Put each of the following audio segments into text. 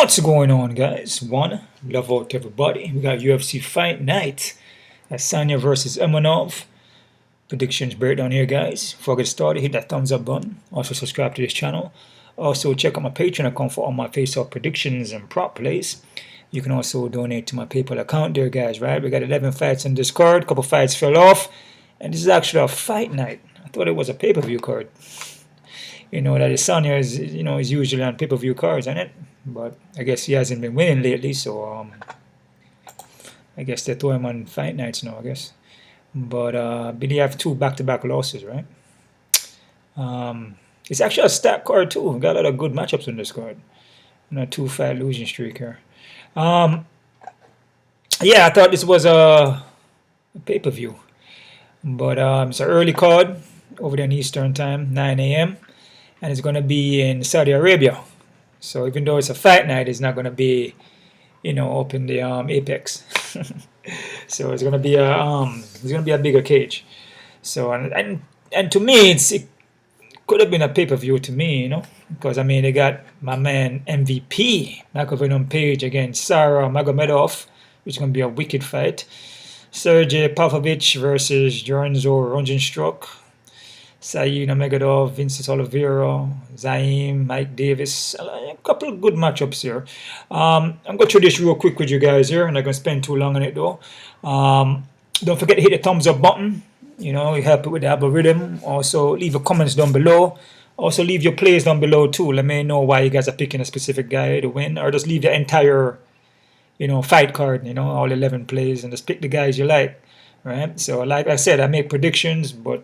What's going on, guys? One, love out to everybody. We got UFC Fight Night. Adesanya versus Imavov. Predictions breakdown here, guys. Before I get started, hit that thumbs up button. Also, subscribe to this channel. Also, check out my Patreon account for all my face-off predictions and prop plays. You can also donate to my PayPal account there, guys, right? We got 11 fights in this card. A couple fights fell off. And this is actually a fight night. I thought it was a pay-per-view card. You know that Adesanya is, is usually on pay-per-view cards, isn't it? But I guess he hasn't been winning lately, so I guess they throw him on fight nights now, I guess. But Billy have two back-to-back losses, right? It's actually a stacked card too. We got a lot of good matchups on this card. A 2-fight losing streak here. Yeah, I thought this was a pay-per-view. But it's an early card over there in Eastern time, 9 a.m. And it's going to be in Saudi Arabia. So even though it's a fight night, it's not going to be, up in the Apex. So it's going to be a bigger cage. So and to me, it could have been a pay-per-view to me, because I mean they got my man MVP Makhachev Page against Sergei Magomedov, which is going to be a wicked fight. Sergei Pavlovich versus Jorenzo Rosenstruck. Saeed Nurmagomedov, Vincent Oliveira, Zaim, Mike Davis. A couple of good matchups here. I'm going to through this real quick with you guys here. I'm not going to spend too long on it though. Don't forget to hit the thumbs up button. You help it with the algorithm. Also, leave your comments down below. Also, leave your plays down below too. Let me know why you guys are picking a specific guy to win. Or just leave the entire, fight card, all 11 plays. And just pick the guys you like. Right? So, like I said, I make predictions, but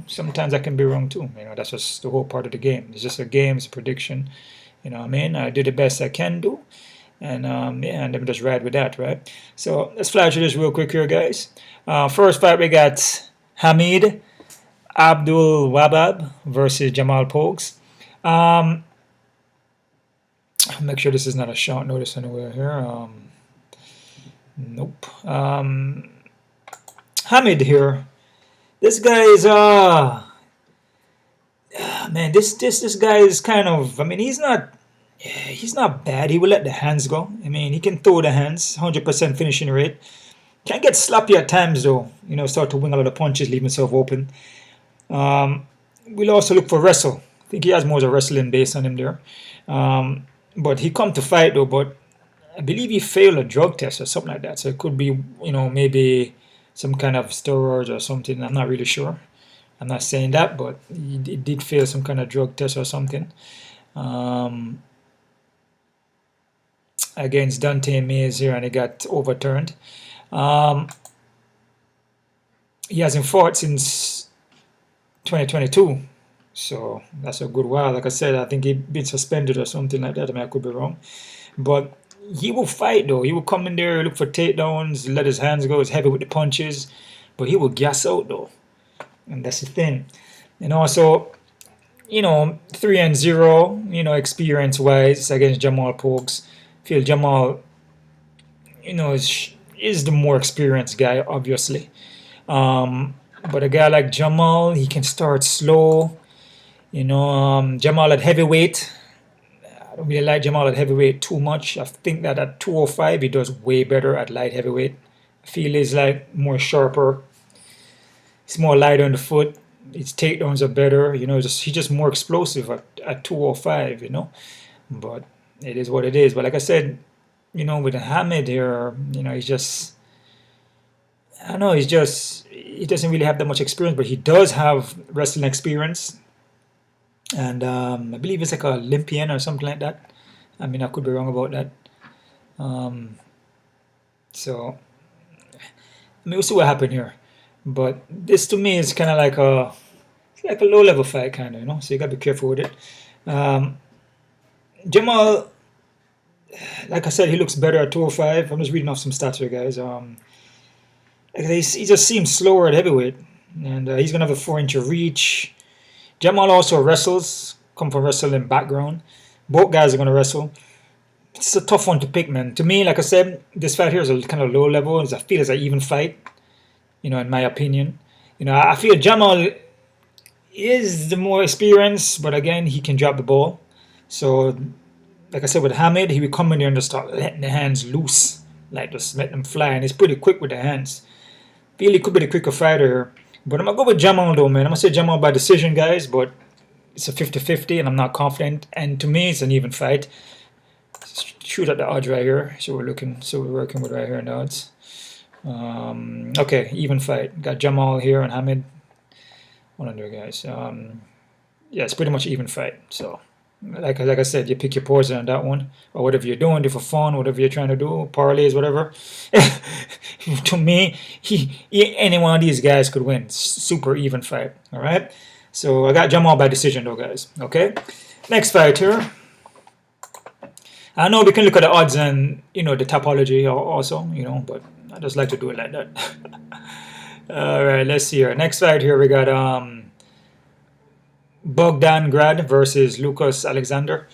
sometimes I can be wrong too. That's just the whole part of the game. It's just a game, it's a prediction. What I mean? I do the best I can do. And and then just ride with that, right? So let's flash through this real quick here, guys. First fight we got Hamid Abdul Wahab versus Jamal Pogues. Make sure this is not a short notice anywhere here. Nope. Hamid here. This guy is man, this guy is kind of, I mean, he's not bad. He will let the hands go. I mean, he can throw the hands, 100% finishing rate. Can get sloppy at times though, start to wing a lot of punches, leave himself open. We'll also look for wrestle. I think he has more of a wrestling base on him there. But he come to fight though, but I believe he failed a drug test or something like that. So it could be, maybe some kind of steroids or something. I'm not really sure. I'm not saying that, but he did fail some kind of drug test or something. Against Dante Mays here, and it got overturned. He hasn't fought since 2022, so that's a good while. Like I said, I think he'd been suspended or something like that. I mean, I could be wrong, but he will fight though. He will come in there, look for takedowns, let his hands go. He's heavy with the punches, but he will gas out though, and that's the thing. And also, 3-0, experience-wise against Jamal Pogues. I feel Jamal, is the more experienced guy, obviously. But a guy like Jamal, he can start slow. Jamal at heavyweight. I don't really like Jamal at heavyweight too much. I think that at 205, he does way better at light heavyweight. I feel he's like more sharper. He's more lighter on the foot. His takedowns are better. He's just more explosive at 205, But it is what it is. But like I said, with Hamid here, he's just, I don't know, he doesn't really have that much experience, but he does have wrestling experience. And I believe it's like an Olympian or something like that. I mean, I could be wrong about that. So, we'll see what happened here. But this to me is kind of like a low-level fight, kind of, So you gotta be careful with it. Jamal, like I said, he looks better at 205. I'm just reading off some stats here, guys. He just seems slower at heavyweight, and he's gonna have a 4-inch reach. Jamal also wrestles, come from wrestling background. Both guys are going to wrestle. It's a tough one to pick, man. To me, like I said, this fight here is a kind of low level. I feel it's an even fight, in my opinion. I feel Jamal is the more experienced, but again, he can drop the ball. So like I said, with Hamid, he would come in there and just start letting the hands loose, like just let them fly, and he's pretty quick with the hands. Feel he could be the quicker fighter here. But I'm going to go with Jamal though, man. I'm going to say Jamal by decision, guys, but it's a 50-50, and I'm not confident. And to me, it's an even fight. Shoot at the odds right here. So we're working with right here in the odds. Okay, even fight. Got Jamal here and Hamid. One under, guys. Yeah, it's pretty much even fight. So, like I said, you pick your poison on that one, or whatever you're doing, do for fun, whatever you're trying to do, parlays, whatever. To me, any one of these guys could win. Super even fight. All right. So I got Jamal by decision, though, guys. Okay. Next fight here. I know we can look at the odds and the topology also, but I just like to do it like that. All right, let's see here. Next fight here we got Bogdan Grad versus Lucas Alexander.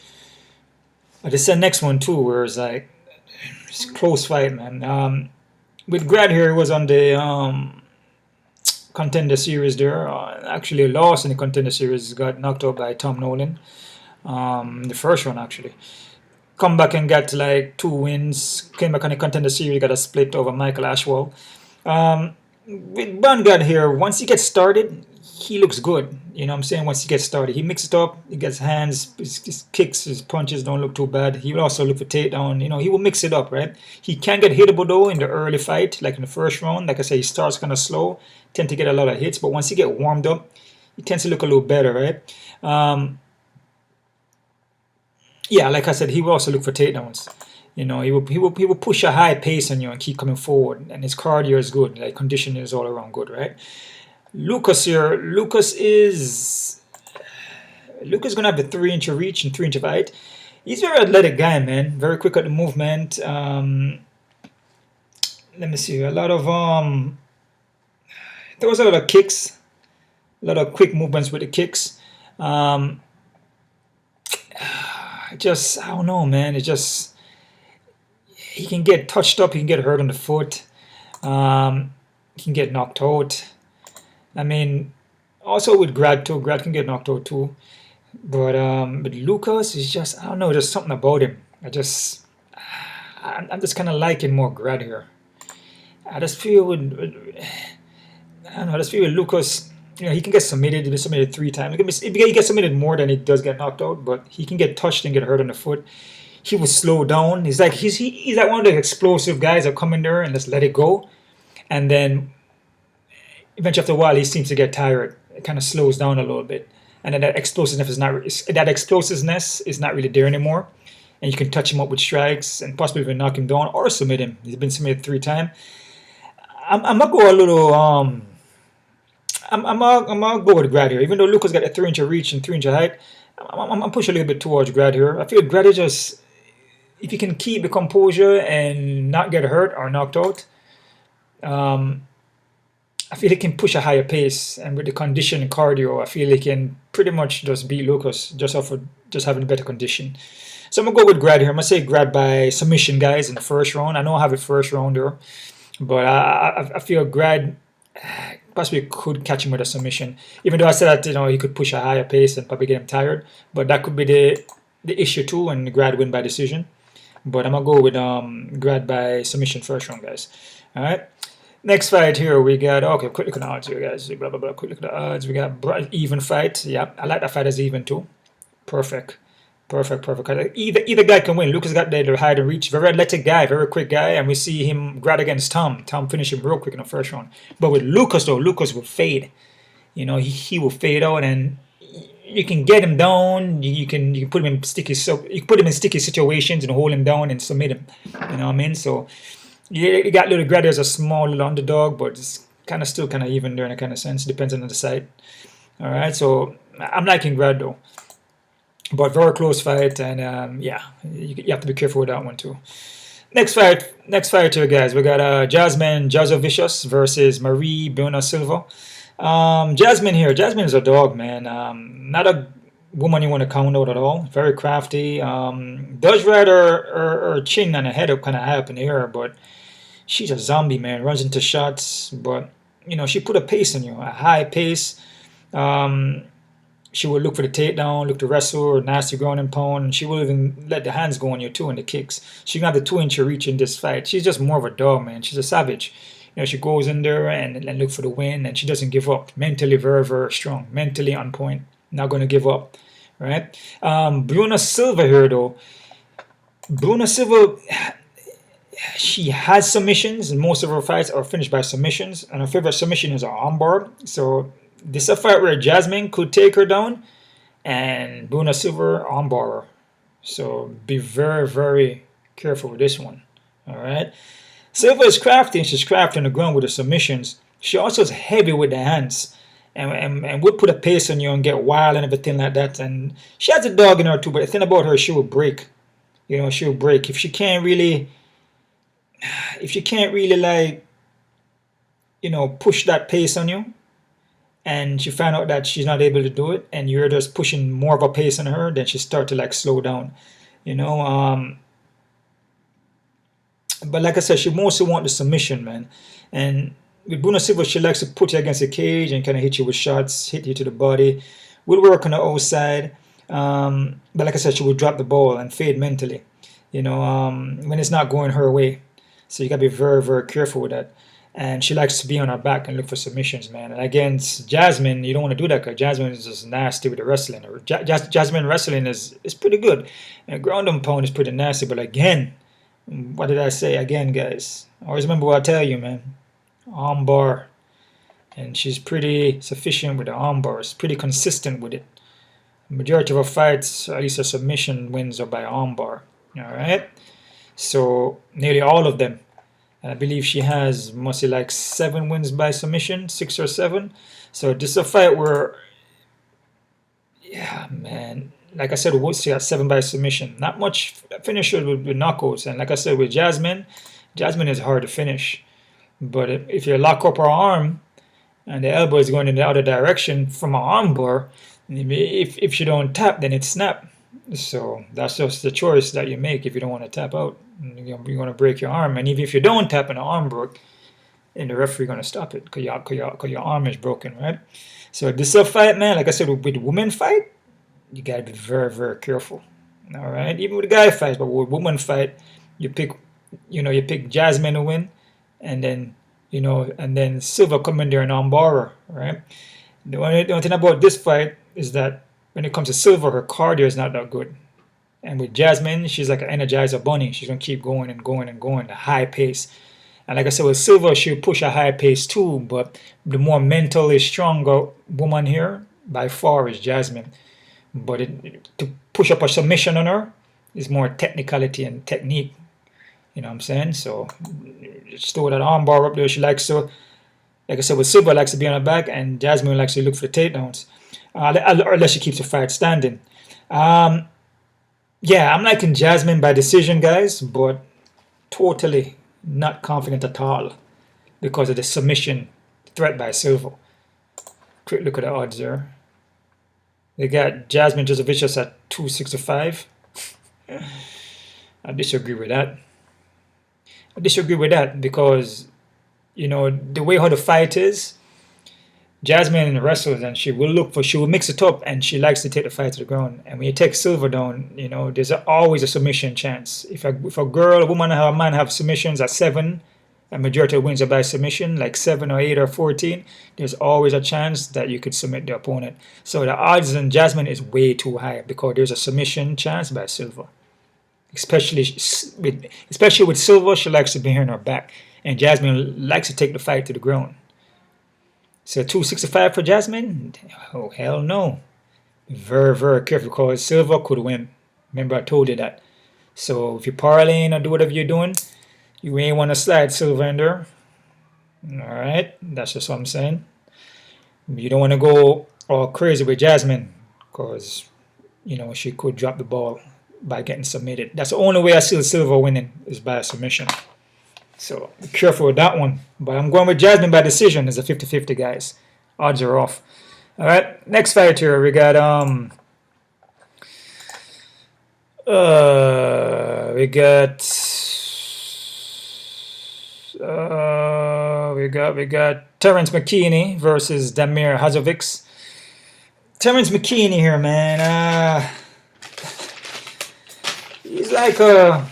This is the next one too, where it's like it's a close fight, man. With Grad here, he was on the contender series there. Actually lost in the contender series, got knocked out by Tom Nolan. The first one actually. Come back and got like 2 wins. Came back on the contender series, got a split over Michael Ashwell. With Bangad here, once he gets started, he looks good. You know what I'm saying? Once he gets started, he mixes it up. He gets hands, his kicks, his punches don't look too bad. He will also look for takedown. He will mix it up, right? He can get hittable though in the early fight, like in the first round. Like I say, he starts kind of slow, tend to get a lot of hits, but once he get warmed up, he tends to look a little better, right? Yeah, like I said, he will also look for takedowns. He will push a high pace on you and keep coming forward. And his cardio is good. Like conditioning is all around good, right? Lucas here. Lucas gonna have the 3-inch reach and 3-inch height. He's a very athletic guy, man. Very quick at the movement. Let me see. A lot of there was a lot of kicks, a lot of quick movements with the kicks. I don't know, man. He can get touched up. He can get hurt on the foot. He can get knocked out. I mean, also with Grad too. Grad can get knocked out too. But Lucas is just, I don't know, there's something about him. I'm just kind of liking more Grad here. I just feel with Lucas. He can get submitted. He's been submitted 3 times. He gets submitted more than he does get knocked out, but he can get touched and get hurt on the foot. He will slow down. He's like one of the explosive guys that come in there and just let it go, and then eventually after a while he seems to get tired. It kind of slows down a little bit, and then that explosiveness is not really there anymore. And you can touch him up with strikes and possibly even knock him down or submit him. He's been submitted 3 times. I'm gonna go a little I'm gonna go with Grad here. Even though Lucas got a 3-inch reach and 3-inch height, I'm pushing a little bit towards Grad here. I feel Grad is just, if you can keep the composure and not get hurt or knocked out, I feel he can push a higher pace, and with the condition and cardio, I feel he can pretty much just beat Lucas just off of just having a better condition. So I'm gonna go with Grad here. I'm gonna say Grad by submission, guys, in the first round. I know I have a first rounder, but I feel Grad possibly could catch him with a submission. Even though I said that he could push a higher pace and probably get him tired, but that could be the issue too, and Grad win by decision. But I'm gonna go with Grad by submission first round, guys. All right. Next fight here we got, okay, quick look at the odds here, guys. Blah blah blah. Quick look at the odds. We got even fight. Yeah, I like that fight as even too. Perfect. Either guy can win. Lucas got the high to reach. Very athletic guy, very quick guy, and we see him Grad against Tom. Tom finished him real quick in the first round. But with Lucas though, Lucas will fade. He will fade out, and you can get him down. You can put him in sticky situations and hold him down and submit him. You know what I mean? So you got little Grad as a small little underdog, but it's still kind of even there in a kind of sense. Depends on the side. All right, so I'm liking Grad though. But very close fight, and you have to be careful with that one too. Next fight here, guys. We got Jasmine Jasudavicius versus Marie Bona Silva. Jasmine here. Jasmine is a dog, man. Not a woman you want to count out at all. Very crafty. Does ride her chin and her head up kind of high up in the air, but she's a zombie, man. Runs into shots, but she put a pace on you, a high pace. she will look for the takedown, look to wrestle, nasty ground and pound, and she will even let the hands go on you too and the kicks. She can have the 2-inch reach in this fight. She's just more of a dog, man. She's a savage. You know, she goes in there and look for the win, and she doesn't give up. Mentally very, very strong. Mentally on point. Not going to give up, right? Bruna Silva here, though. Bruna Silva, she has submissions, and most of her fights are finished by submissions, and her favorite submission is her armbar. So this is a fight where Jasmine could take her down, and Bruna Silva armbar her. So be very, very careful with this one. All right. Silva is crafty, and she's crafty on the ground with her submissions. She also is heavy with the hands, and would put a pace on you and get wild and everything like that. And she has a dog in her too, but the thing about her, she will break. You know, she will break if she can't really, like, you know, push that pace on you. And she found out that she's not able to do it, and you're just pushing more of a pace on her, then she start to like slow down, you know. But like I said, she mostly want the submission, man. And with Bruna Silva, she likes to put you against the cage and kind of hit you with shots, hit you to the body. Will work on the outside, but like I said, she will drop the ball and fade mentally, you know, when it's not going her way. So you gotta be very, very careful with that. And she likes to be on her back and look for submissions, man. And against Jasmine, you don't want to do that because Jasmine is just nasty with the wrestling. Jasmine wrestling is pretty good. And ground and pound is pretty nasty. But again, what did I say? Again, guys, always remember what I tell you, man. Armbar. And she's pretty sufficient with the armbars. Pretty consistent with it. The majority of her fights, or at least her submission wins, are by armbar. All right? So nearly all of them. I believe she has mostly like 7 wins by submission, 6 or 7. So this is a fight where, yeah, man, like I said, she got 7 by submission. Not much finishers with knockouts. And like I said, with Jasmine is hard to finish. But if you lock up her arm and the elbow is going in the other direction from her armbar, if she don't tap, then it's snap. So that's just the choice that you make if you don't want to tap out. You're going to break your arm. And even if you don't tap and the arm broke, and the referee going to stop it because your arm is broken, right? So this is a fight, man. Like I said, with women fight, you got to be very, very careful. All right? Even with a guy fight, but with women fight, you pick Jasmine to win, and then Silva come in there and armbar her, right? The only thing about this fight is that when it comes to Silva, her cardio is not that good. And with Jasmine, she's like an energizer bunny. She's going to keep going and going and going at a high pace. And like I said, with Silva, she'll push a high pace too. But the more mentally stronger woman here, by far, is Jasmine. But to push up a submission on her is more technicality and technique. You know what I'm saying? So just throw that armbar up there. She likes to, like I said, with Silva, likes to be on her back. And Jasmine likes to look for the takedowns. Unless she keeps the fight standing. Yeah, I'm liking Jasmine by decision, guys, but totally not confident at all because of the submission threat by Silva. Quick look at the odds there. They got Jasmine Jasudavicius at 265. I disagree with that. Because, you know, the way how the fight is, Jasmine wrestles and she will mix it up, and she likes to take the fight to the ground. And when you take Silva down, you know, there's always a submission chance. If a girl, a woman, or a man have submissions at 7, a majority of wins are by submission, like 7 or 8 or 14, there's always a chance that you could submit the opponent. So the odds on Jasmine is way too high because there's a submission chance by Silva. Especially with Silva, she likes to be here on her back, and Jasmine likes to take the fight to the ground. So 265 for Jasmine? Oh, hell no. Very, very careful because Silva could win. Remember I told you that. So if you're parlaying or do whatever you're doing, you ain't want to slide Silva in there. Alright, that's just what I'm saying. You don't want to go all crazy with Jasmine because, you know, she could drop the ball by getting submitted. That's the only way I see Silva winning is by submission. So be careful with that one. But I'm going with Jasmine by decision. It's a 50-50, guys. Odds are off. All right, next fight here we got Terrance McKinney versus Damir Hadzovic. Terrance McKinney here, man. He's like a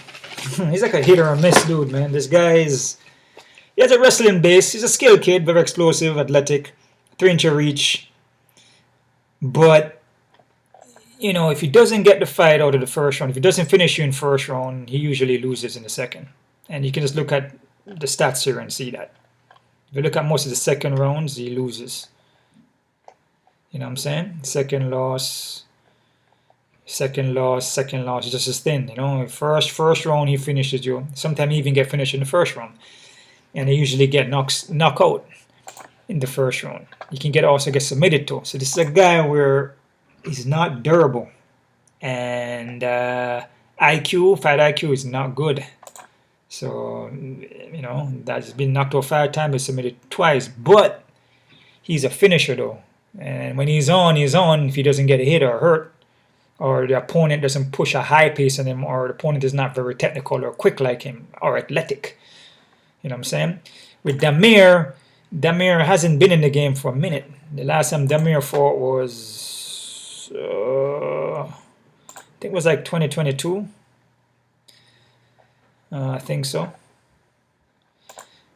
hit or miss dude, man. This guy he has a wrestling base. He's a skilled kid, very explosive, athletic, 3-inch reach. But you know, if he doesn't get the fight out of the first round, if he doesn't finish you in first round, he usually loses in the second. And you can just look at the stats here and see that. If you look at most of the second rounds, he loses. You know what I'm saying? Second loss, it's just as thin. You know, first round he finishes you. Sometimes he even get finished in the first round, and they usually get knocked out in the first round. You can also get submitted to. So this is a guy where he's not durable, and fight IQ is not good. So you know that's been knocked out 5 times, been submitted twice, but he's a finisher though. And when he's on, he's on. If he doesn't get a hit or hurt, or the opponent doesn't push a high pace on him, or the opponent is not very technical or quick like him, or athletic. You know what I'm saying? With Damir hasn't been in the game for a minute. The last time Damir fought was, I think it was like 2022. I think so. I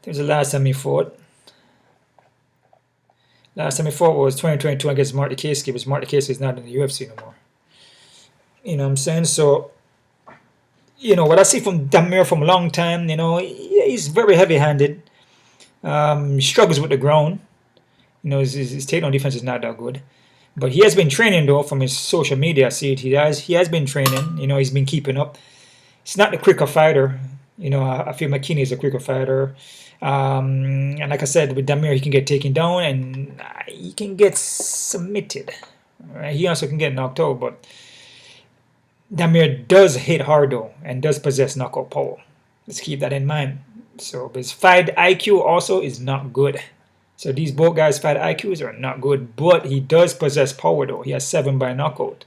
think it was the last time he fought. Last time he fought was 2022 against Mark DeCasey, because Mark DeCasey is not in the UFC no more. You know what I'm saying? So, you know, what I see from Damir from a long time, you know, he's very heavy-handed. He struggles with the ground. You know, his takedown defense is not that good. But he has been training, though, from his social media. I see it. He has been training. You know, he's been keeping up. He's not the quicker fighter. You know, I feel McKinney is a quicker fighter. And like I said, with Damir, he can get taken down and he can get submitted. Right? He also can get knocked out, but Damir does hit hard though and does possess knockout power. Let's keep that in mind. So his fight IQ also is not good. So these both guys' fight IQs are not good, but he does possess power though. He has 7 by knockout.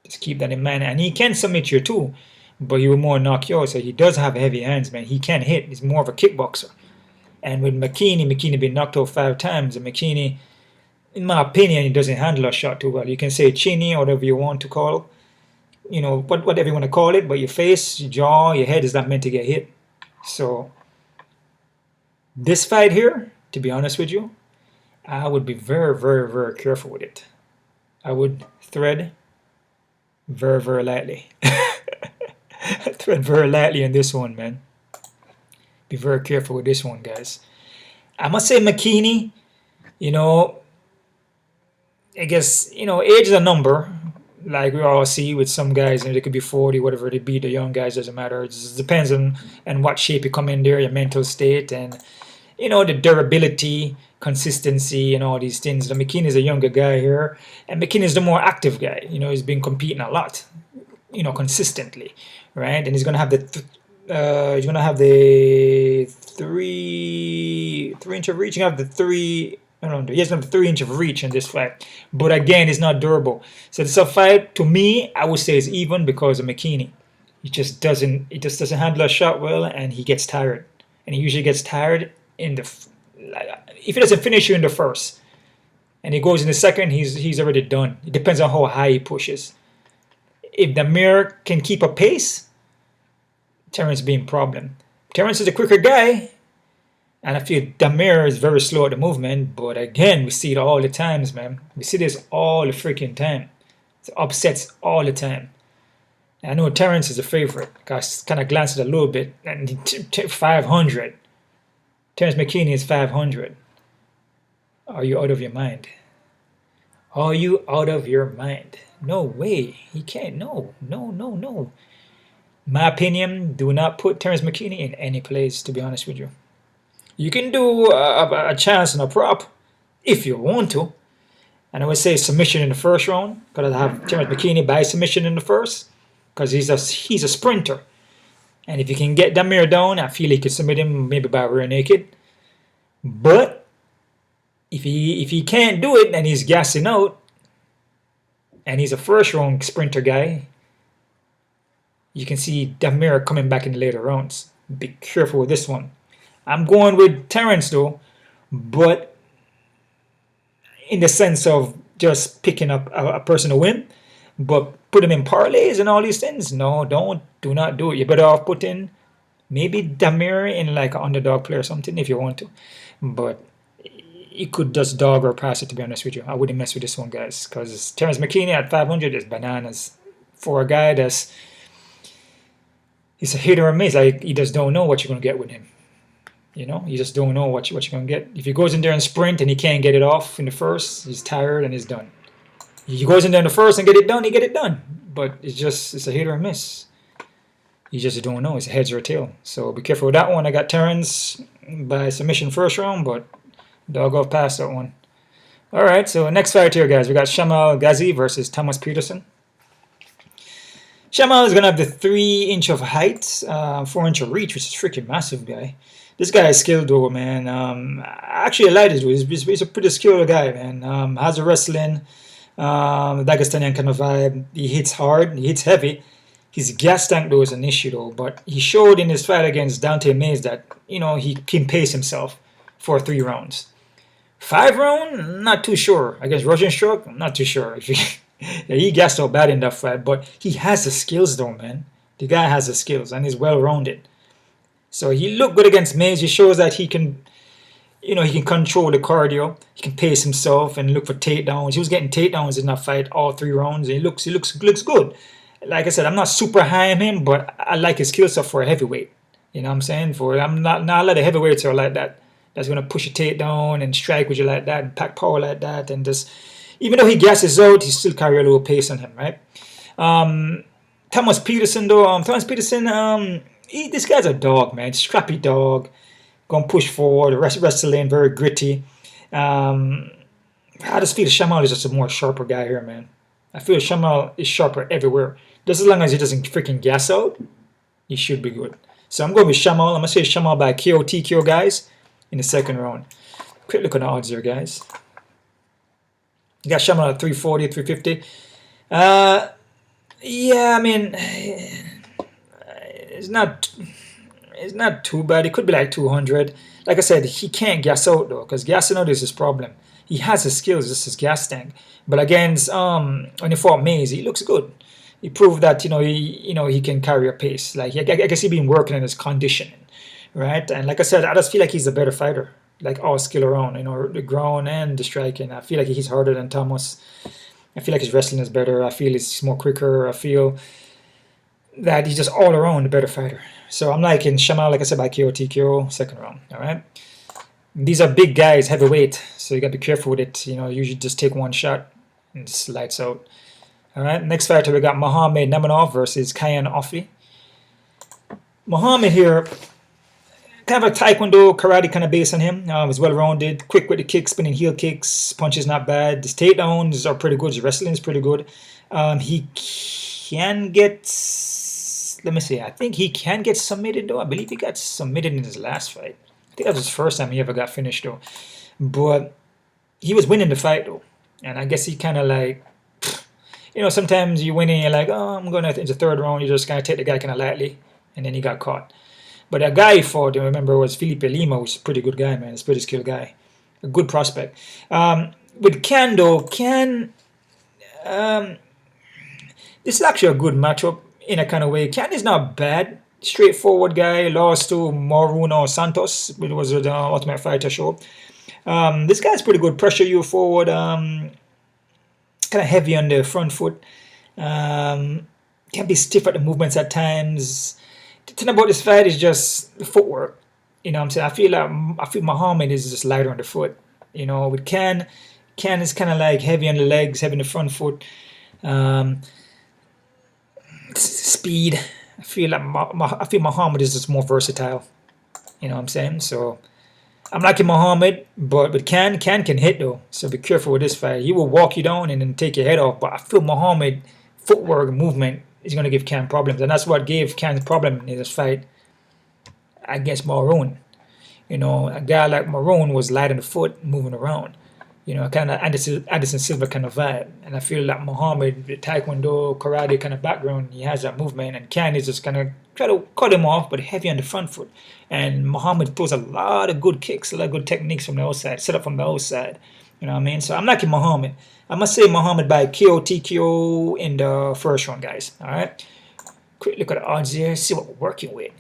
Just keep that in mind. And he can submit you too, but he will more knock you out. So he does have heavy hands, man. He can hit. He's more of a kickboxer. And with McKinney been knocked out 5 times. And McKinney, in my opinion, he doesn't handle a shot too well. You can say chinny or whatever you want to call, you know, whatever you want to call it. But your face, your jaw, your head is not meant to get hit. So this fight here, to be honest with you, I would be very, very, very careful with it. I would thread very, very lightly. Thread very lightly in this one, man. Be very careful with this one, guys. I must say McKinney, you know, I guess, you know, age is a number. Like we all see with some guys, and they could be 40, whatever they be. The young guys, doesn't matter. It just depends on what shape you come in there, your mental state, and, you know, the durability, consistency, and all these things. The McKinney is a younger guy here, and McKinney is the more active guy. You know, he's been competing a lot, you know, consistently, right? And he's gonna have the 3-inch of reach. You have the 3. I don't know. He has the 3-inch of reach in this fight, but again, it's not durable. So this fight, to me, I would say is even because of McKinney. He just doesn't handle a shot well, and he gets tired. And he usually gets tired if he doesn't finish you in the first, and he goes in the second, he's already done. It depends on how high he pushes. If Damir can keep a pace, Terrance being problem. Terrance is a quicker guy, and I feel Damir is very slow at the movement. But again, we see it all the times, man. We see this all the freaking time. It's upsets all the time. And I know Terrance is a favorite. I kind of glanced at it a little bit, and 500. Terrance McKinney is 500. Are you out of your mind? Are you out of your mind? No way. He can't. No. My opinion, do not put Terrance McKinney in any place, to be honest with you. You can do a chance and a prop if you want to. And I would say submission in the first round, because I have Terrance McKinney by submission in the first, because he's a sprinter. And if you can get Damir down, I feel he could submit him maybe by rear naked. But if he can't do it and he's gassing out, and he's a first round sprinter guy, you can see Damir coming back in the later rounds. Be careful with this one. I'm going with Terrance though, but in the sense of just picking up a person to win, but put him in parlays and all these things. No, do not do it. You're better off putting maybe Damir in like an underdog play or something if you want to, but you could just dog or pass it, to be honest with you. I wouldn't mess with this one, guys, because Terrance McKinney at 500 is bananas for a guy that's he's a hit or a miss. Like, you just don't know what you're going to get with him. You know, you just don't know what you're going to get. If he goes in there and sprint and he can't get it off in the first, he's tired and he's done. If he goes in there in the first and get it done, he get it done. But it's a hit or a miss. You just don't know. It's a heads or a tail. So be careful with that one. I got Terrance by submission first round, but dog off past that one. All right, so next fight here, guys. We got Shamil Gaziev versus Thomas Peterson. Shamil is going to have the 3-inch of height, 4-inch of reach, which is freaking massive, guy. This guy is skilled, though, man. I actually like this dude. He's a pretty skilled guy, man. Has a wrestling, Dagestanian kind of vibe. He hits hard. He hits heavy. His gas tank, though, is an issue, though. But he showed in his fight against Dante Mays that, you know, he can pace himself for 3 rounds. 5 round, not too sure. Against Russian Stroke, I'm not too sure. Yeah, he gassed out bad in that fight, but he has the skills, though, man. The guy has the skills, and he's well-rounded. So he looked good against Mays. He shows that he can, you know, he can control the cardio. He can pace himself and look for takedowns. He was getting takedowns in that fight all 3 rounds. He looks good. Like I said, I'm not super high on him, but I like his skill set for a heavyweight. You know what I'm saying? I'm not a lot of heavyweights are like that. That's going to push a takedown and strike with you like that and pack power like that. And just, even though he gasses out, he still carry a little pace on him, right? Thomas Peterson, though. This guy's a dog, man. Scrappy dog. Going to push forward. Wrestling, very gritty. I just feel Shamil is just a more sharper guy here, man. I feel Shamil is sharper everywhere. Just as long as he doesn't freaking gas out, he should be good. So I'm going with Shamil. I'm going to say Shamil by KO TKO, guys, in the second round. Quick look at the odds here, guys. You got Shamil at 340, 350. Yeah, I mean, it's not too bad. It could be like 200. Like I said, he can't gas out, though, because gassing out is his problem. He has his skills, just his gas tank. But against when he fought Mays, he looks good. He proved that he can carry a pace. Like, I guess he's been working on his conditioning, right? And like I said, I just feel like he's a better fighter, like all skill around, the ground and the striking. I feel like he's harder than Thomas. I feel like his wrestling is better. I feel he's more quicker. I feel that he's just all around a better fighter. So I'm liking Shamil, like I said, by KO TKO, second round. All right. These are big guys, heavyweight, so you got to be careful with it. Usually just take one shot and just lights out. All right, next fighter, we got Mohamed Nurmagomedov versus Kyan Offley. Mohamed here, kind of a taekwondo, karate kind of base on him. He's well-rounded, quick with the kicks, spinning heel kicks, punches not bad. His takedowns are pretty good. His wrestling is pretty good. He can get, let me see, I think he can get submitted, though. I believe he got submitted in his last fight. I think that was his first time he ever got finished, though. But he was winning the fight, though. And I guess he kind of like, sometimes you win and you're like, oh, I'm going to, into the third round, you just kind of take the guy kind of lightly. And then he got caught. But a guy he fought, I remember, was Felipe Lima, which is a pretty good guy, man. He's a pretty skilled guy. A good prospect. With Kyan, though, this is actually a good matchup in a kind of way. Kyan is not bad. Straightforward guy, lost to Maruno Santos, which was the Ultimate Fighter show. This guy's pretty good. Pressure you forward. Kind of heavy on the front foot. Can be stiff at the movements at times. The thing about this fight is just the footwork. You know what I'm saying? I feel Muhammad is just lighter on the foot. With Kyan is kind of like heavy on the legs, heavy on the front foot. Speed. I feel Muhammad is just more versatile. You know what I'm saying? So I'm liking Muhammad, but Kyan can hit, though. So be careful with this fight. He will walk you down and then take your head off. But I feel Muhammad footwork movement is going to give Kyan problems, and that's what gave Kyan problem in this fight against Maroon. A guy like Maroon was light on the foot, moving around. Kind of Anderson Silva kind of vibe. And I feel like Muhammad, the Taekwondo, karate kind of background, he has that movement. And Kyan is just kind of try to cut him off, but heavy on the front foot. And Muhammad throws a lot of good kicks, a lot of good techniques from the outside, set up from the outside. You know what I mean? So I'm liking Muhammad. I must say Muhammad by KO TKO in the first round, guys. All right. Quick look at the odds here. See what we're working with.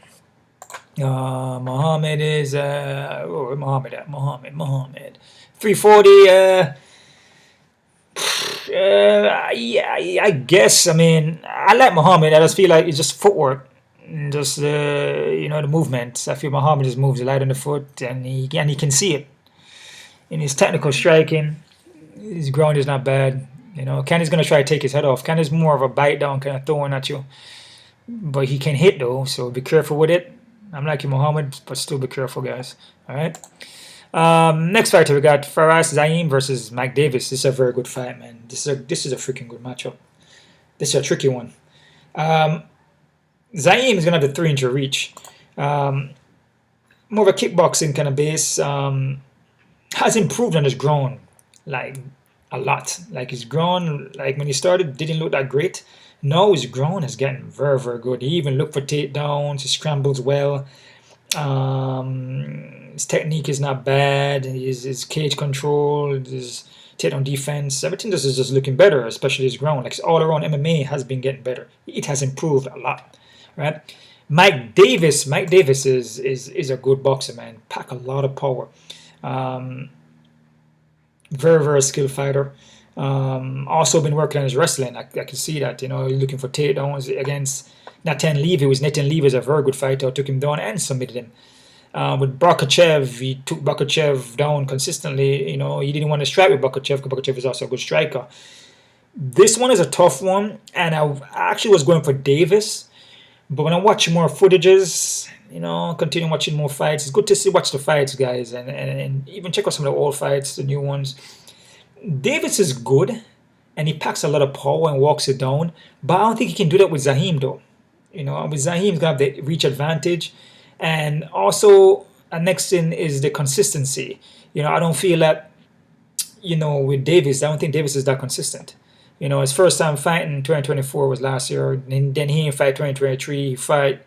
Muhammad is Muhammad 340. Yeah, I guess. I mean, I like Muhammad. I just feel like it's just footwork, and just you know, the movement. I feel Muhammad just moves light on the foot, and he can see it in his technical striking. His ground is not bad. You know, Kenny's gonna try to take his head off. Kenny's more of a bite down kind of throwing at you, but he can hit though, so be careful with it. I'm liking Muhammad, but still be careful, guys. All right. Next fighter, we got Farès Ziam versus Mike Davis. This is a very good fight, man. This is a freaking good matchup. This is a tricky one. Ziam is gonna have the 3-inch reach. More of a kickboxing kind of base. Has improved on his ground, like a lot. Like his ground, like when he started, didn't look that great. Now his ground is getting very, very good. He even looked for takedowns. He scrambles well. His technique is not bad. His cage control, his takedown defense, everything is just looking better, especially his ground. Like all around MMA has been getting better. It has improved a lot, right? Mike Davis is a good boxer, man. Pack a lot of power. Very, very skilled fighter. Also been working on his wrestling. I can see that, you know, looking for takedowns against Nathan Levy. Nathan Levy is a very good fighter. Took him down and submitted him. With Makhachev, he took Makhachev down consistently. You know, he didn't want to strike with Makhachev because Makhachev is also a good striker. This one is a tough one, and I actually was going for Davis, but when I watch more footages, you know, continue watching more fights, it's good to watch the fights, guys, and even check out some of the old fights, the new ones. Davis is good, and he packs a lot of power and walks it down, but I don't think he can do that with Ziam, though. You know, with Ziam, he's got the reach advantage, and also the next thing is the consistency. You know, I don't feel that, you know, with Davis, I don't think Davis is that consistent. You know, his first time fighting 2024 was last year, and then he fight 2023, he fight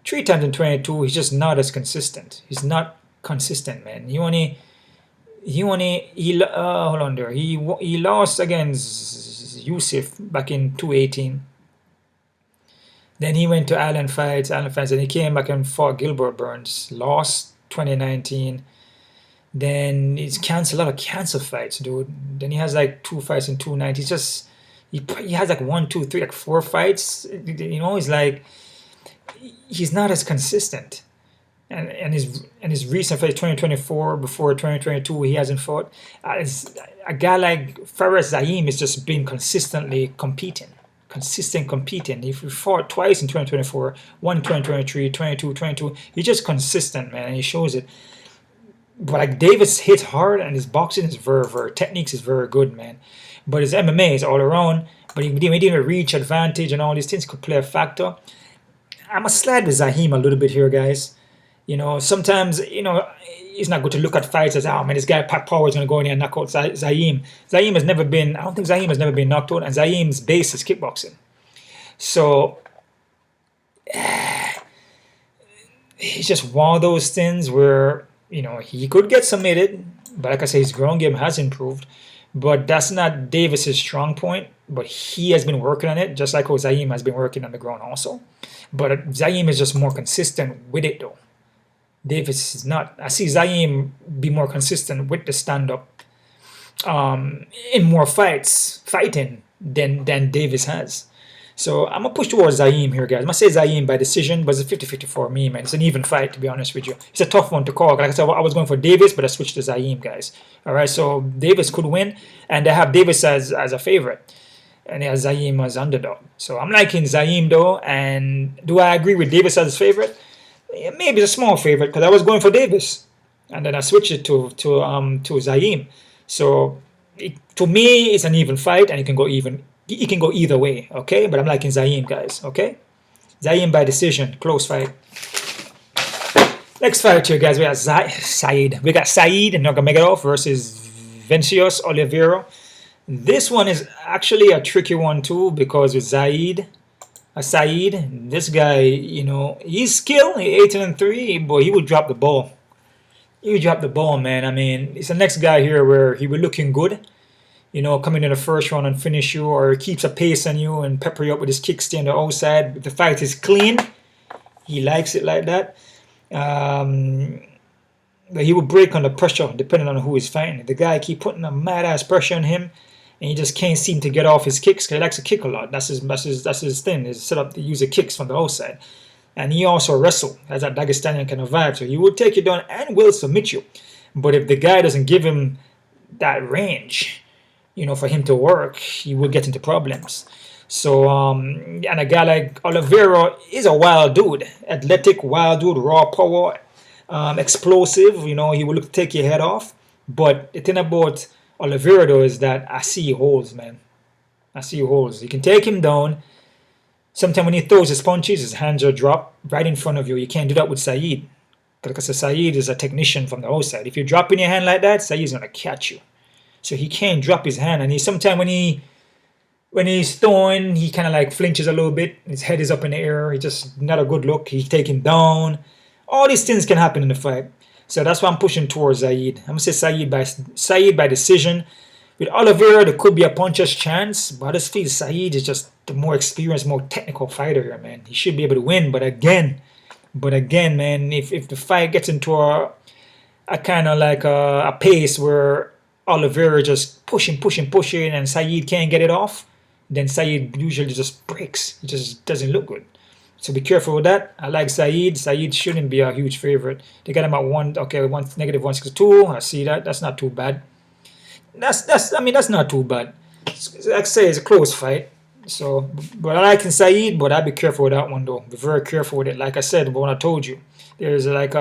3 times in 22. He's just not as consistent. He's not consistent, man. Hold on there. He lost against Yusuf back in 2018. Then he went to Allen fights, and he came back and fought Gilbert Burns. Lost 2019. Then he's canceled a lot of cancel fights, dude. Then he has like 2 fights in 290. He's just he has like 1, 2, 3, like 4 fights. You know, he's like he's not as consistent. And his recent fight 2024 before 2022 he hasn't fought. A guy like Farès Ziam is just been consistently competing. He fought twice in 2024, one in 2023, 22. He's just consistent, man, and he shows it. But like Davis hits hard, and his boxing is very techniques is very good, man. But his MMA is all around. But he didn't reach advantage, and all these things could play a factor. I'm gonna slide with Ziam a little bit here, guys. You know, sometimes, you know, it's not good to look at fights as, oh man, this guy Pat Power is going to go in here and knock out Ziam. I don't think Ziam has never been knocked out, and Ziam's base is kickboxing. So, it's just one of those things where, you know, he could get submitted, but like I say, his ground game has improved. But that's not Davis's strong point, but he has been working on it, just like how Ziam has been working on the ground also. But Ziam is just more consistent with it, though. Davis is not. I see Ziam be more consistent with the stand-up in more fighting than Davis has. So I'm going to push towards Ziam here, guys. I'm going to say Ziam by decision, but it's a 50-50 for me, man. It's an even fight, to be honest with you. It's a tough one to call. Like I said, I was going for Davis, but I switched to Ziam, guys. All right, so Davis could win, and they have Davis as a favorite, and they have Ziam as underdog. So I'm liking Ziam, though, and do I agree with Davis as his favorite? Yeah, maybe it's a small favorite because I was going for Davis, and then I switched it to Ziam. So to me, it's an even fight, and it can go either way. Okay, but I'm liking Ziam, guys. Okay, Ziam by decision, close fight. Next fight here, guys. We got Said. We got Said Nurmagomedov versus Vinicius Oliveira. This one is actually a tricky one too because with Said, this guy, you know, he's skilled. He's 18-3, but he would drop the ball. you dropped the ball, man. I mean, it's the next guy here where he was looking good, you know, coming in the first round and finish you, or keeps a pace on you and pepper you up with his kicks stay on the outside. If the fight is clean, he likes it like that. But he will break under pressure depending on who he's fighting. The guy keep putting a mad ass pressure on him, and he just can't seem to get off his kicks because he likes to kick a lot. That's his thing. Is set up to use the kicks from the outside. And he also wrestle as a Dagestanian kind of vibe. So he will take you down and will submit you. But if the guy doesn't give him that range, you know, for him to work, he will get into problems. So, and a guy like Oliveira is a wild dude. Athletic, wild dude, raw power, explosive. You know, he will look to take your head off. But the thing about Oliveira, though, is that I see holes, man. I see holes. You can take him down. Sometimes when he throws his punches, his hands are dropped right in front of you. You can't do that with Saeed. Because Saeed is a technician from the outside. If you're dropping your hand like that, Saeed's going to catch you. So he can't drop his hand. And sometimes when he's throwing, he kind of like flinches a little bit. His head is up in the air. It's just not a good look. He's taken down. All these things can happen in the fight. So that's why I'm pushing towards Saeed. I'm going to say Saeed by decision. With Oliveira, there could be a puncher's chance, but I just feel Saeed is just the more experienced, more technical fighter here, man. He should be able to win, but again, man, if the fight gets into a kind of like a pace where Oliveira just pushing, and Saeed can't get it off, then Saeed usually just breaks. It just doesn't look good. So be careful with that. I like Saeed. Saeed shouldn't be a huge favorite. They got him at negative 162. I see that. That's not too bad. That's not too bad. Like I say, it's a close fight. So, but I like Saeed, but I'd be careful with that one though. Be very careful with it. Like I said, but when I told you, there's like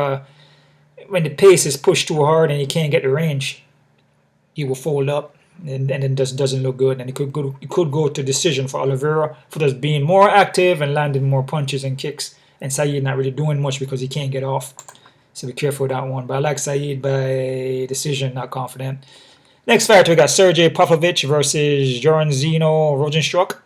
when the pace is pushed too hard and he can't get the range, he will fold up and then doesn't look good. And it could go to decision for Oliveira for just being more active and landing more punches and kicks, and Saeed not really doing much because he can't get off. So be careful with that one. But I like Saeed by decision, not confident. Next fight, we got Sergei Pavlovich versus Jairzinho Rozenstruik.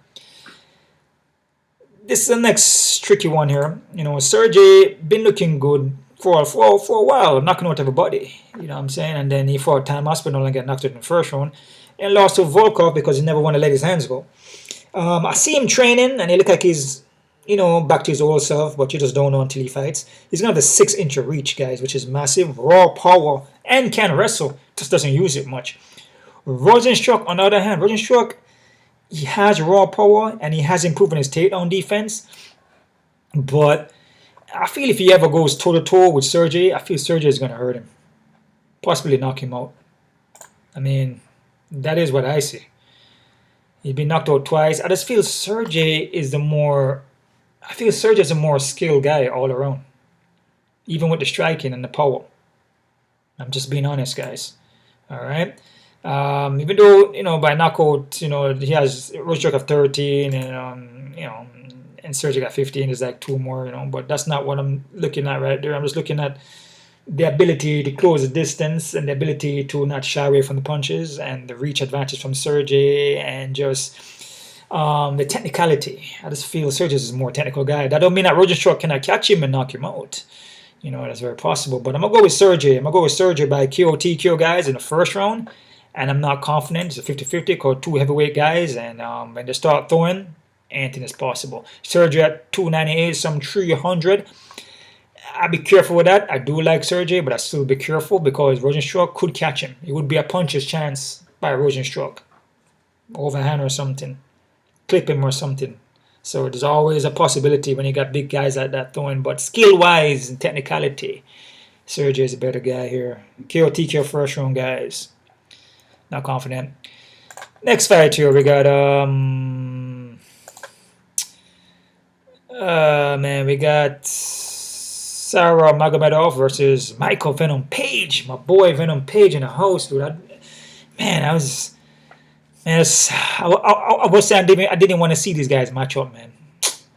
This is the next tricky one here. You know, Sergei been looking good for a while, knocking out everybody. You know what I'm saying? And then he fought Time Hospital and got knocked out in the first round. And lost to Volkov because he never wanted to let his hands go. I see him training, and he look like he's, you know, back to his old self, but you just don't know until he fights. He's going to have a 6-inch reach, guys, which is massive. Raw power and can wrestle. Just doesn't use it much. Rozenstruik, on the other hand, he has raw power and he has improved his takedown defense. But I feel if he ever goes toe-to-toe with Sergei, I feel Sergei is going to hurt him. Possibly knock him out. I mean, that is what I see. He's been knocked out twice. I just feel Sergei is a more skilled guy all around. Even with the striking and the power. I'm just being honest, guys. All right? Even though, you know, by knockout, you know, he has Rozenstruik of 13 and, you know, and Sergei got 15. There's like 2 more, you know, but that's not what I'm looking at right there. I'm just looking at the ability to close the distance and the ability to not shy away from the punches and the reach advantage from Sergei and just the technicality. I just feel Sergei is a more technical guy. That don't mean that Rozenstruik cannot catch him and knock him out. You know, that's very possible. But I'm going to go with Sergei. I'm going to go with Sergei by KO guys in the first round. And I'm not confident. It's a 50-50 called 2 heavyweight guys. And when they start throwing, anything is possible. Sergei at 298, some 300. I'll be careful with that. I do like Sergei, but I still be careful because Rozenstruik could catch him. It would be a puncher's chance by Rozenstruik. Overhand or something. Clip him or something. So there's always a possibility when you got big guys like that throwing. But skill-wise and technicality, Sergei is a better guy here. KO first round guys. Not confident. Next fight here, we got we got Sharabutdin Magomedov versus Michael Venom Page. My boy Venom Page in the house, dude. I was saying I didn't want to see these guys match up, man.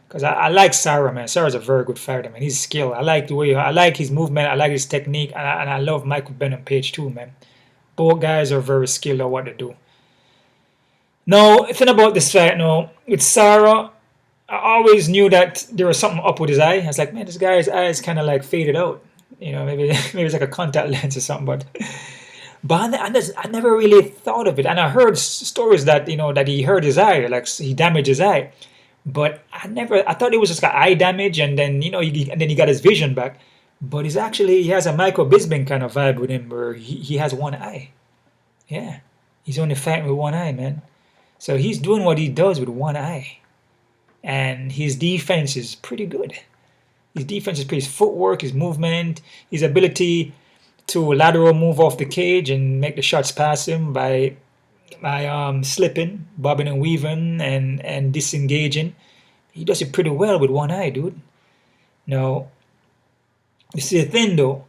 Because I like Sarah, man. Sarah's a very good fighter, man. He's skilled. I like the way I like his movement. I like his technique, and I love Michael Venom Page too, man. Both guys are very skilled at what they do. Now, the thing about this fight, with Sarah, I always knew that there was something up with his eye. I was like, man, this guy's eyes kind of like faded out. You know, maybe maybe it's like a contact lens or something. But I never really thought of it. And I heard stories that that he hurt his eye, like he damaged his eye. But I thought it was just got eye damage, and then and then he got his vision back. But he has a Michael Bisping kind of vibe with him, where he has one eye. Yeah, he's only fighting with one eye, man. So he's doing what he does with one eye, and his defense is pretty good. His defense is pretty. His footwork, his movement, his ability to lateral move off the cage and make the shots past him by slipping, bobbing and weaving, and disengaging. He does it pretty well with one eye, dude. Now, you see the thing though,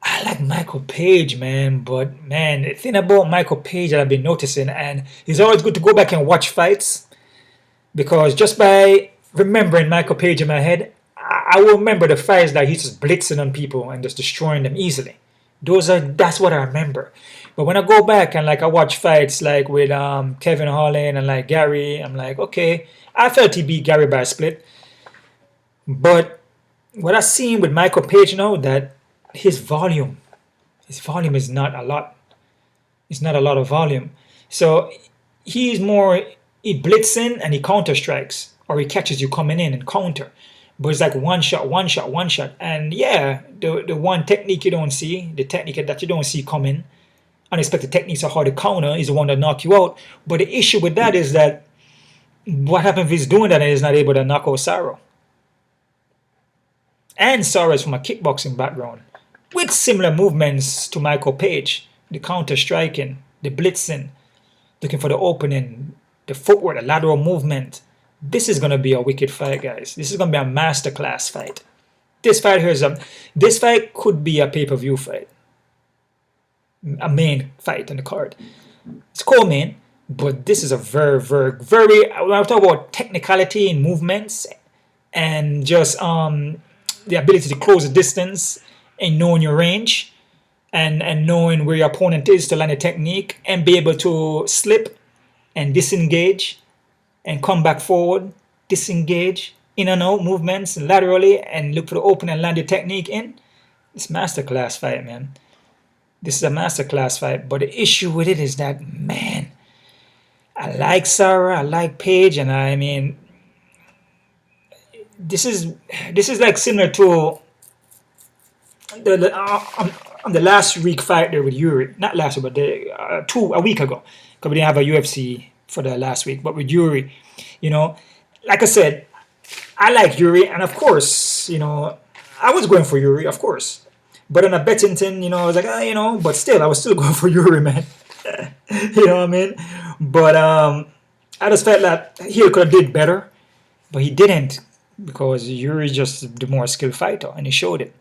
I like Michael Page, man, but man, the thing about Michael Page that I've been noticing, and it's always good to go back and watch fights, because just by remembering Michael Page in my head, I will remember the fights that he's just blitzing on people and just destroying them easily. That's what I remember. But when I go back and like I watch fights like with Kevin Holland and like Gary, I'm like, okay, I felt he beat Gary by a split. But what I've seen with Michael Page now, that his volume is not a lot. It's not a lot of volume. So he blitzing and he counter strikes, or he catches you coming in and counter. But it's like one shot, one shot, one shot. And yeah, the one technique you don't see, the technique that you don't see coming, unexpected techniques are hard to counter, is the one that knock you out. But the issue with that is that what happens if he's doing that and he's not able to knock out Sarro? And Sarro is from a kickboxing background, with similar movements to Michael Page. The counter striking, the blitzing, looking for the opening, the footwork, the lateral movement. This is going to be a wicked fight, guys. This is going to be a masterclass fight. This fight could be a pay-per-view fight. A main fight on the card. It's co-main, but this is a very, very, very, when I talk about technicality and movements and just the ability to close the distance and knowing your range and knowing where your opponent is to land a technique and be able to slip and disengage and come back forward, disengage, in and out movements laterally, and look for the open and land your technique in. It's masterclass fight, man. This is a masterclass fight. But the issue with it is that, man, I like Sarah, I like Page, and I mean, this is like similar to the last week fight there with Yuri. Not last week, but a week ago, because we didn't have a UFC for the last week. But with Yuri, like I said, I like Yuri, and of course, I was going for Yuri, of course. But on a betting thing, I was like, but still, I was still going for Yuri, man. You know what I mean? But I just felt that he could have did better, but he didn't, because Yuri's just the more skilled fighter, and he showed it.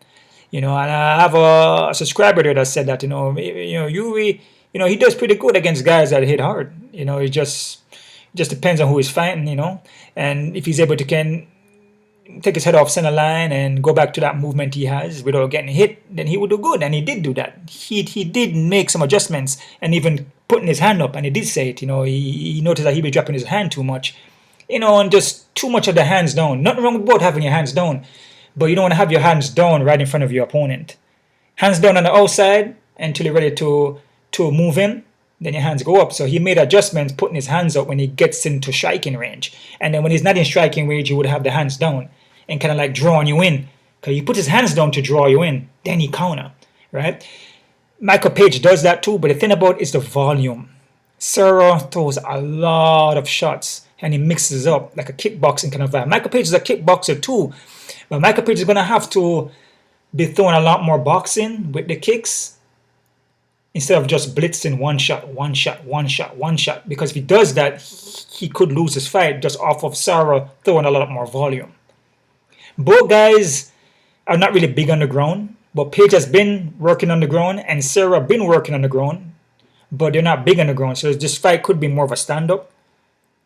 And I have a subscriber there that said that, Yuri, he does pretty good against guys that hit hard. It just depends on who he's fighting, and if he's able to take his head off center line and go back to that movement he has without getting hit, then he would do good, and he did do that. He did make some adjustments and even putting his hand up, and he did say it. He noticed that he was dropping his hand too much, and just too much of the hands down. Nothing wrong with both having your hands down, but you don't want to have your hands down right in front of your opponent. Hands down on the outside until you're ready to move in, then your hands go up. So he made adjustments, putting his hands up when he gets into striking range. And then when he's not in striking range, he would have the hands down and kind of like drawing you in. Because he put his hands down to draw you in, then he counter, right? Michael Page does that too, but the thing about it is the volume. Sarah throws a lot of shots, and he mixes up like a kickboxing kind of vibe. Michael Page is a kickboxer too, but Michael Page is going to have to be throwing a lot more boxing with the kicks, instead of just blitzing one shot, one shot, one shot, one shot. Because if he does that, he could lose his fight just off of Sarah throwing a lot more volume. Both guys are not really big on the ground, but Page has been working on the ground and Sarah been working on the ground, but they're not big on the ground. So this fight could be more of a stand-up,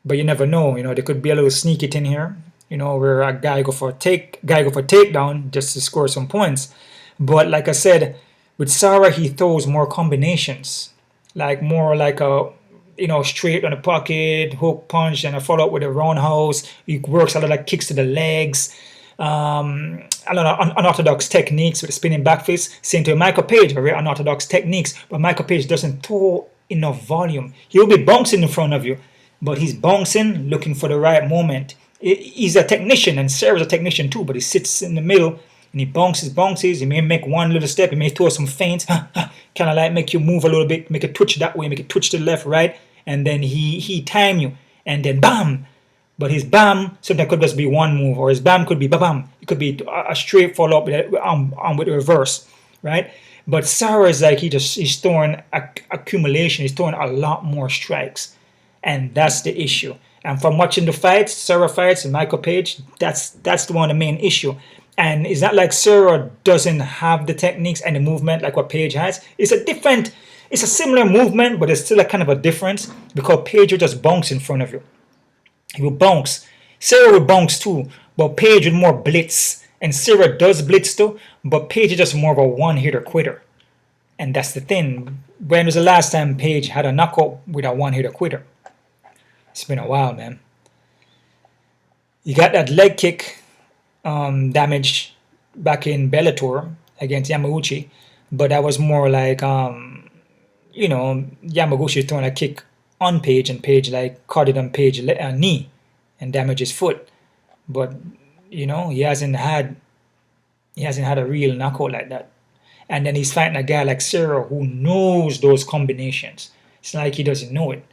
but you never know. There could be a little sneaky thing here, where a guy go for takedown just to score some points. But like I said, with Sarah, he throws more combinations, more like a, straight on the pocket, hook punch, and a follow up with a roundhouse. He works a lot of kicks to the legs. A unorthodox techniques with the spinning back fist. Same to Michael Page, very unorthodox techniques. But Michael Page doesn't throw enough volume. He'll be bouncing in front of you, but he's bouncing, looking for the right moment. He's a technician, and Sarah's a technician too, but he sits in the middle and he bounces. He may make one little step, he may throw some feints, kind of like make you move a little bit, make it twitch that way, make it twitch to the left, right, and then he time you, and then bam. But his bam sometimes could just be one move, or his bam could be bam. It could be a straight follow up with the reverse, right? But Sarah is like he's throwing accumulation. He's throwing a lot more strikes, and that's the issue. And from watching the fights, Sarah fights and Michael Page, that's the one, the main issue. And it's not like Sarah doesn't have the techniques and the movement like what Page has. It's a similar movement, but there's still a kind of a difference because Page will just bounce in front of you. He will bounce. Sarah will bounce too, but Page with more blitz. And Sarah does blitz too, but Page is just more of a one-hitter quitter. And that's the thing. When was the last time Page had a knockout with a one-hitter quitter? It's been a while, man. You got that leg kick damage back in Bellator against Yamaguchi, but that was more like, Yamaguchi throwing a kick on Page, and Page like caught it on Page's knee and damaged his foot. But he hasn't had a real knockout like that. And then he's fighting a guy like Sarah who knows those combinations. It's like he doesn't know it.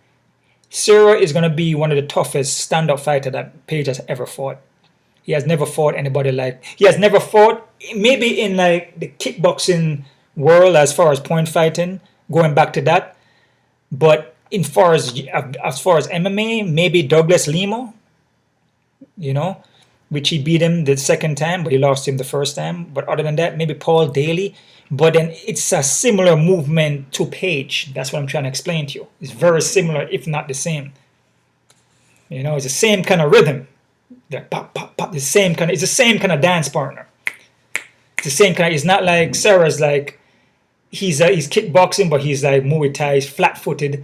Sarah is going to be one of the toughest stand-up fighter that Page has ever fought. He has never fought anybody like... He has never fought, maybe in like the kickboxing world as far as point fighting, going back to that. But as far as MMA, maybe Douglas Lima, which he beat him the second time, but he lost him the first time. But other than that, maybe Paul Daly. But then it's a similar movement to Page. That's what I'm trying to explain to you. It's very similar, if not the same. It's the same kind of rhythm. The pop, pop, pop. It's the same kind of dance partner. It's the same kind. It's not like Sarah's like he's kickboxing, but he's like Muay Thai. He's flat-footed.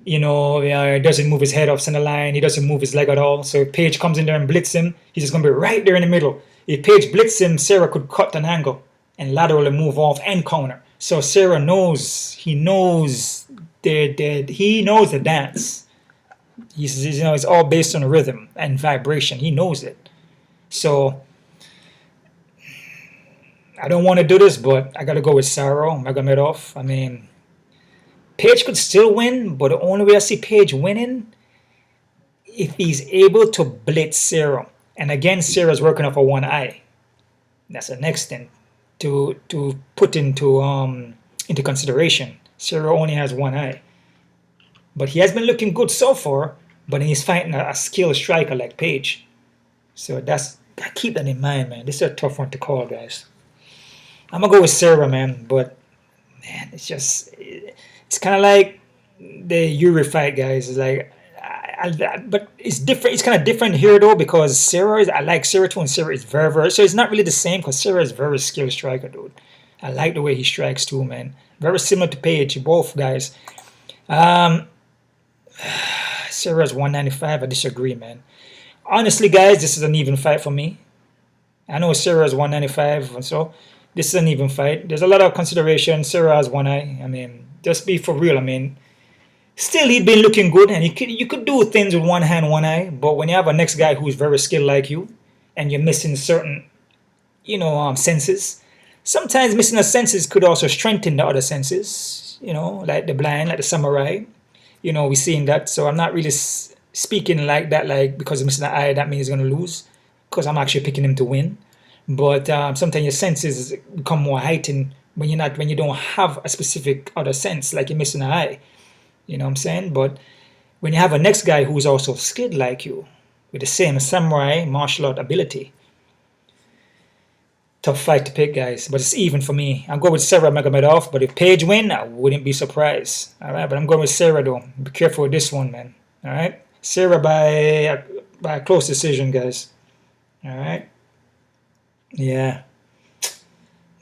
He doesn't move his head off center line. He doesn't move his leg at all. So if Page comes in there and blitz him, he's just going to be right there in the middle. If Page blitz him, Sarah could cut an angle and laterally move off and counter. So Sarah knows. He knows the dance. It's all based on rhythm and vibration. He knows it. So I don't want to do this, but I got to go with Sarah Magomedov. I mean, Page could still win, but the only way I see Page winning if he's able to blitz Sarah. And again, Sarah's working off of one eye. That's the next thing to put into consideration. Sarah only has one eye. But he has been looking good so far, but he's fighting a skilled striker like Page. So keep that in mind, man. This is a tough one to call, guys. I'm going to go with Sarah, man. But, man, it's kind of like the Yuri fight, guys. It's like, but it's different. It's kind of different here, though, because I like Sarah too, and Sarah is very, very... So it's not really the same, because Sarah is a very skilled striker, dude. I like the way he strikes too, man. Very similar to Page, both guys. Sarah's 195. I disagree, man. Honestly, guys, this is an even fight for me. I know Sarah's 195, and so this is an even fight. There's a lot of consideration. Sarah has one eye. I mean, just be for real. I mean, still he'd been looking good, and you could do things with one hand, one eye. But when you have a next guy who's very skilled like you, and you're missing certain, senses, sometimes missing the senses could also strengthen the other senses. Like the blind, like the samurai. We're seeing that. So I'm not really speaking like that, like because he's missing an eye, that means he's going to lose. Because I'm actually picking him to win. But sometimes your senses become more heightened when you don't have a specific other sense, like you're missing an eye. You know what I'm saying? But when you have a next guy who's also skilled like you, with the same samurai martial art ability, tough fight to pick, guys. But it's even for me. I'll go with Sarah Magomedov, but if Page win, I wouldn't be surprised. All right, but I'm going with Sarah, though. Be careful with this one, man. All right? Sarah by a close decision, guys. All right? Yeah.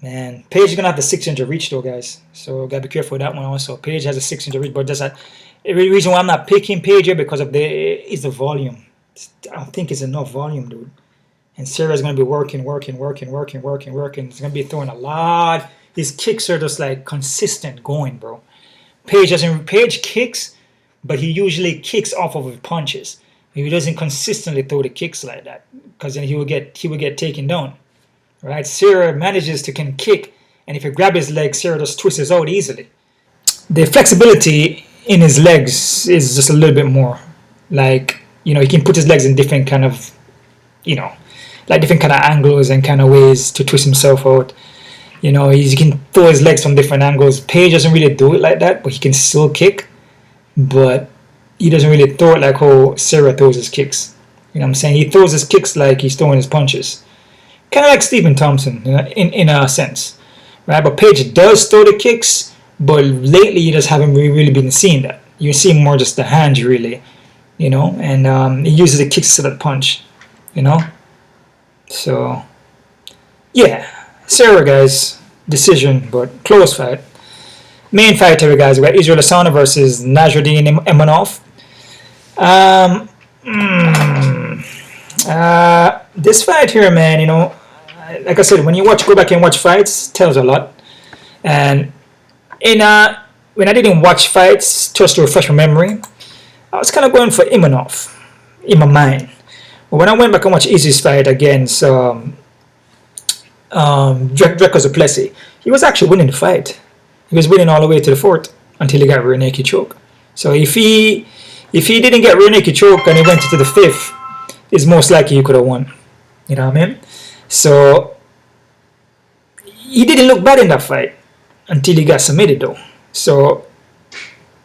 Man, Page is going to have the 6-inch reach, though, guys. So got to be careful with that one also. Page has a 6-inch reach, but the reason why I'm not picking Page here because of the volume. I don't think it's enough volume, dude. And Serra's going to be working. He's going to be throwing a lot. His kicks are just like consistent going, bro. Page kicks, but he usually kicks off of his punches. He doesn't consistently throw the kicks like that, because then he will get taken down. Right? Serra manages to can kick, and if you grab his leg, Serra just twists out easily. The flexibility in his legs is just a little bit more. Like, he can put his legs in different kind of, like different kind of angles and kind of ways to twist himself out. He can throw his legs from different angles. Page doesn't really do it like that, but he can still kick. But he doesn't really throw it like how Serra throws his kicks. You know what I'm saying? He throws his kicks like he's throwing his punches. Kind of like Stephen Thompson, in a sense. Right? But Page does throw the kicks, but lately you just haven't really been seeing that. You see more just the hands, really. And he uses the kicks to that punch. So, yeah. Serra, guys, decision, but close fight. Main fight here, guys, we got Israel Adesanya versus Nasruddin Imavov. This fight here, man, like I said, when you go back and watch fights, it tells a lot. And when I didn't watch fights, just to refresh my memory, I was kind of going for Imavov in my mind. But when I went back and watched Izzy's fight against Dreko Duplessis, he was actually winning the fight. He was winning all the way to the fourth until he got rear naked choke. So if he didn't get rear naked choke and he went into the fifth, it's most likely he could have won. You know what I mean? So he didn't look bad in that fight until he got submitted, though. So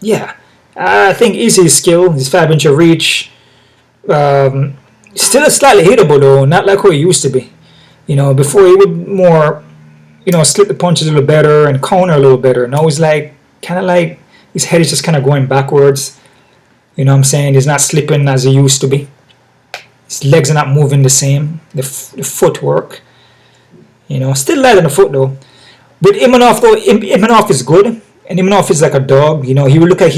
yeah, I think Izzy's skill, his 5-inch of reach, still slightly hittable though, not like how he used to be. Before he would more, slip the punches a little better and counter a little better. Now he's kind of like his head is just kind of going backwards. You know what I'm saying? He's not slipping as he used to be. His legs are not moving the same. The footwork, still light on the foot though. With Imavov though, Imavov is good, and Imavov is like a dog. He will look at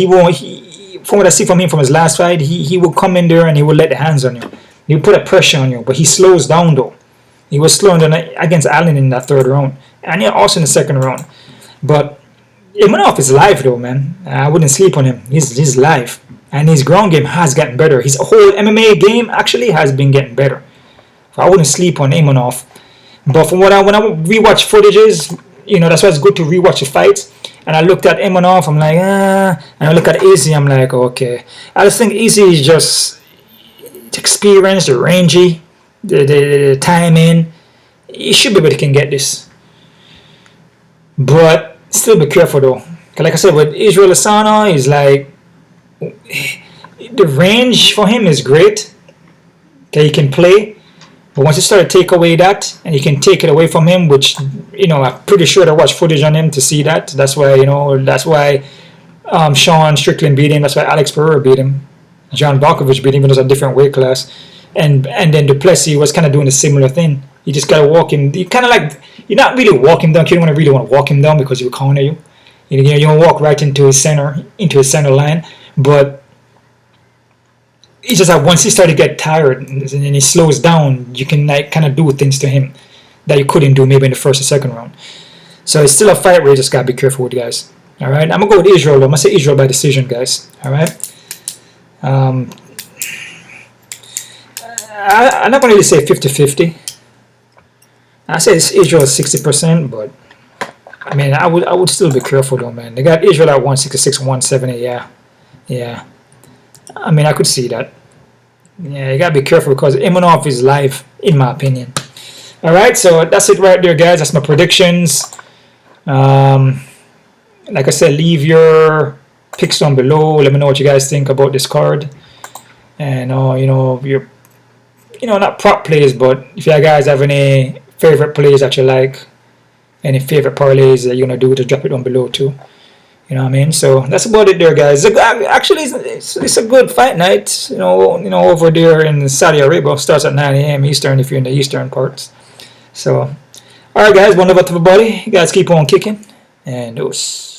from what I see from him from his last fight, he will come in there and he will let the hands on you. He will put a pressure on you, but he slows down though. He was slowing down against Allen in that third round, and also in the second round. But Imavov is live though, man. I wouldn't sleep on him. He's live, and his ground game has gotten better. His whole MMA game actually has been getting better. So I wouldn't sleep on Imavov. But from when I rewatch footages, that's why it's good to rewatch the fights. And I looked at Imavov, I'm like, and I look at Izzy, I'm like, okay. I just think Izzy is just experienced, rangy. The timing, he should be able to get this, but still be careful though. Cause like I said, with Israel Adesanya, is like the range for him is great. Okay, he can play, but once you start to take away that, and you can take it away from him, which I'm pretty sure I watched footage on him to see that. That's why Sean Strickland beat him. That's why Alex Pereira beat him. John Bokovic beat him, even though it was a different weight class. And then Duplessis was kind of doing a similar thing. You just gotta walk him. You kind of like, you're not really walk him down. You don't really want to walk him down because he'll counter you. You don't walk right into his center line. But it's just that once he started to get tired and he slows down, you can like kind of do things to him that you couldn't do maybe in the first or second round. So it's still a fight where you just gotta be careful with, guys. All right, I'm gonna go with Israel. I'm gonna say Israel by decision, guys. All right. I'm not going to really say 50-50. I say it's Israel 60%, but I mean, I would still be careful though, man. They got Israel at 166, 170. Yeah. I mean, I could see that. Yeah, you gotta be careful because Imavov is live, in my opinion. All right, so that's it right there, guys. That's my predictions. Like I said, leave your picks down below. Let me know what you guys think about this card, and your not prop plays, but if you guys have any favorite plays that you like, any favorite parlays that you're gonna do, to drop it down below too. You know what I mean? So that's about it there, guys. Actually, it's a good fight night. Over there in Saudi Arabia. Starts at 9 a.m. Eastern if you're in the eastern parts. So, all right, guys. One love to everybody. You guys keep on kicking, and deuce.